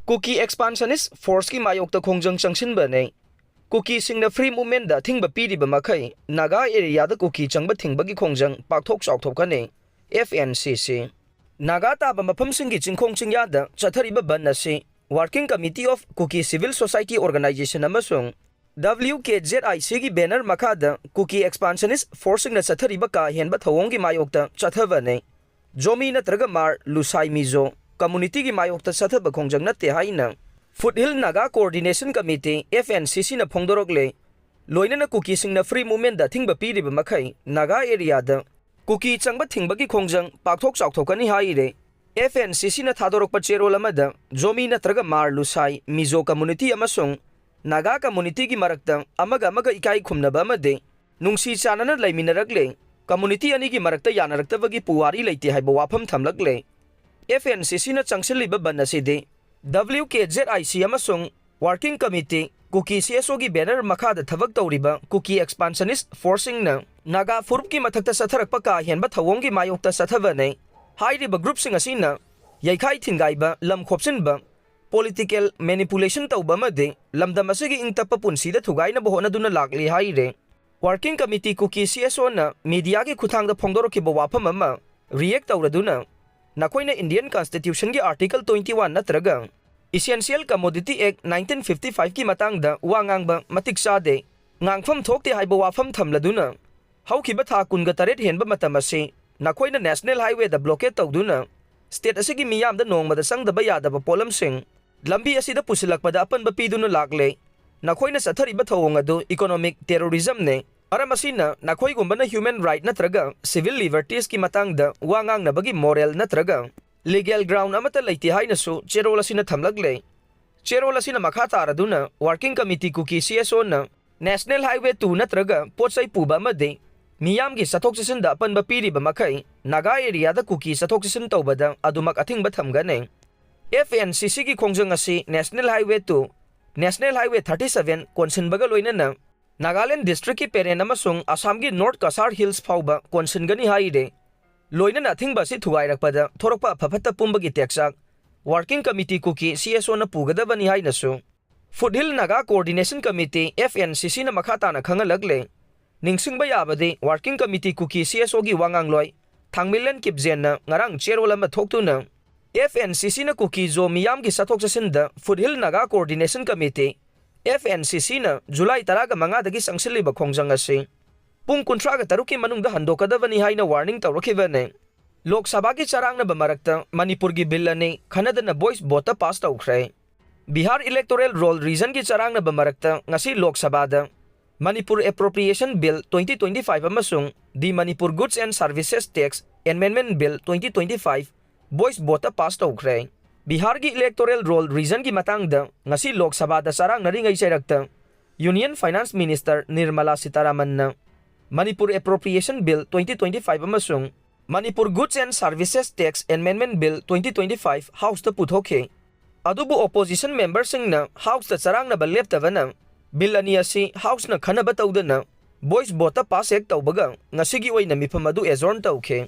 Kuki expansionist force ki mayokta Khongjang changsinba nei. Kukisingna free movement da Athingba Piribamakhei Naga Areada Kuki Changba Thingbagi Khongjang Pakthok-Chaothokkani FNCC Naga taba mafamsingi chingkhong chingyada chathariba ban asi Working Committee of Kuki Civil Society Organization amasung WKZIC gi banner makada Kuki expansionist forcing na chathariba ka henba thawongi mayokta chathava nei. Jomi natraga mar lusai mizo community gi mayokta chathaba Khongjang natte haina Foothill Naga Coordination Committee FNCC na phongdorokle loinana Kukisingna free movement da Athingba Piribamakhei Naga Areada Kuki Changba Thingbagi Khongjang Pakthok-Chaothokkani haire FNCC na thadorokpa cherol amada jomi natraga mar lusai mizo community amasung Naga community gi marakta amaga ikai khumnaba amade nungsi chanana laiminaragle community ani gi marakta yanaraktawagi puwari leite haiba wafam thamlakle FNCC na changsilliba banaside WKZIC amasung Working Committee Kuki CSO gi banner makhada thabak tawriba Kuki expansionist forcing na Naga Furup ki mathakta satharakpa ka henba thawong gi mayokta sathava nei hairiba group sing asina yaikhai thingaiba lam khopsinba political manipulation tawba made lamdam asigi ingtapa punsida thugaina bohona duna lakli haire Working Committee Kuki CSO na media gi khuthangda phongdorokiba wafam ama react tawraduna nakoina Indian Constitution ki Article 21 natraga Essential Commodity Act 1955 ki matangda wangangba matik sade ngangfam thokte haiba wafam thamladuna haukiba tha kunga taret henba matamase nakoina National Highway da blockade tawduna state asigi miyamda nongmada sangdaba yadaba polam sing lambi asida pusilakpada apanba piduna lakle nakoina sathariba thawong adu economic terrorism ne aramasina nakoi gumbana human right natraga civil liberties ki matangda wangang nabagi moral natraga legal ground amata leiti hainasu cherol asina thamlagle cherol asina makha taraduna Working Committee Kuki CSO na National Highway 2 natraga potsai puba amade miyam gi sathok sasin da panba Piribamakhei Naga Areada Kuki sathok sasin tawbada adumak Athingba thamgane FNCC gi Khongjang asi National Highway 2 National Highway 37 konsinbaga loinana Nagaland District ki peren amasung Assam gi North Kasar Hills phauba konsingani haire loinana Athingba si thugairakpada thorokpa phaphatta pumbagi teksak Working Committee Kuki CSO na pugadabani hainasu Foothill Naga Coordination Committee FNCC na makata na khangalagle ningsingba yabade Working Committee Kuki CSO gi wangangloi thangmilen kipzen na ngarang cherol ama thoktuna FNCC na Kuki zo miyam gi sathok sasinda Foothill Naga Coordination Committee FNCC na July 15 dagi sangsilliba Khongjang ase pung 13 ki manungda handokadabani haina warning tawrakhibane Lok Sabha ki Charangnaba Marakta Manipur gi bill ani Khannadana voice vote pass Toukhre Bihar electoral roll region ki Charangnaba Marakta ngasi Lok Sabha da Manipur Appropriation Bill 2025 amasung di Manipur Goods and Services Tax Amendment Bill 2025 voice vote pass Toukhre Bihar gi electoral roll region ki matangda ngasi Lok Sabha da sarang naringai chairakta Union Finance Minister Nirmala Sitharaman na Manipur Appropriation Bill 2025 amasung Manipur Goods and Services Tax Amendment Bill 2025 House ta puthokhe adubu opposition members sing na House ta Charangnaba leptavana bill ani asi House na khanaba tawdana voice vote pass ek tawbaga ngasigi oina mifam adu adjourn tawkhe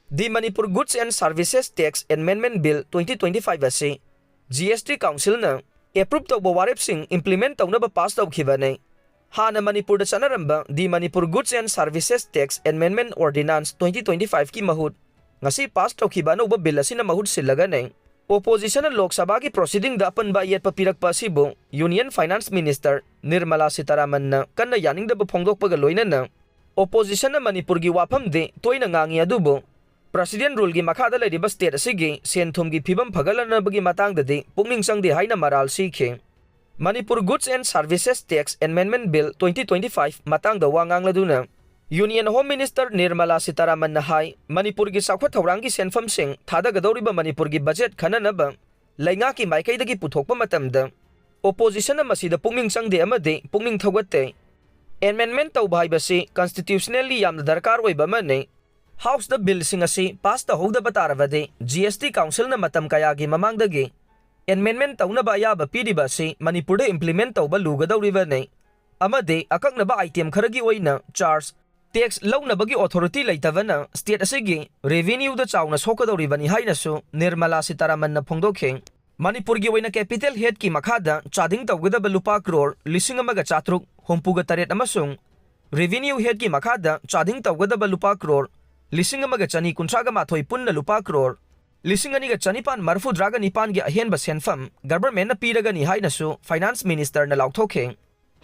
The Manipur Goods and Services Tax Amendment Bill 2025 ase GST Council na approve tawba warep sing implement tawnaba pass tawkhibane hana Manipur da chanaramba The Manipur Goods and Services Tax Amendment Ordinance 2025 ki mahut ngasi pass tawkhibano ba bill asina mahut silaga ne opposition na Lok Sabha ki proceeding da apan ba yet papirakpa sibo Union Finance Minister Nirmala Sitharaman na kanna yaning da phongdok pagaloina na opposition na Manipur gi wafam de toina ngangi adubo President rule gi makhada leriba state asigi senthum gi phibam phagalana bagi matang de pungning sangde haina maral sikhe Manipur Goods and Services Tax Amendment Bill 2025 matang da wangang laduna Union Home Minister Nirmala Sitharaman na hai Manipur gi sakhwa thawrang gi senfam sing thada gadoriba Manipur gi budget khananaba lainga ki maikai dagi puthokpa matamda opposition na masida pungning sangde amade pungning thawgatte amendment tawbai basi constitutionally yamna darkar oiba mane House the bill sing asi pass the hoda bataravade GST Council na matam kaya gi mamangdagi amendment tawnaba yaba piriba si Manipur da implement tawba lugadawriba ne amade akaknaba item kharagi oina charge tax lawnabagi authority laitavana state asigi revenue da chawna sokadawribani hainasu Nirmala Sitharaman na phongdokhe Manipur gi oina capital head ki makhada chading tawgada lupa crore lising amaga chatruk hompuga taret amasung revenue head ki makhada chading tawgada lupa crore lising amaga chani kuntraga mathoi punna lupa crore lising ani ga chanipan marfu draga nipan gi ahen ba senfam government na piraga ni haina su finance minister na lauthokhe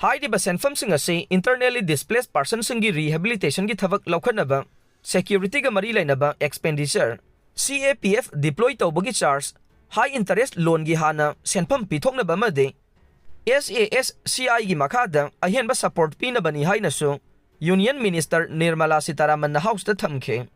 hai di ba senfam singa se internally displaced person singi rehabilitation gi thavak laukhanaba security ga mari lainaba expenditure CAPF deploy tawbagi charge high interest loan gi hana senfam pithoknaba made SASCI gi makhada ahen ba support pina bani haina su Union Minister Nirmala Sitaraman na house ta thamkhe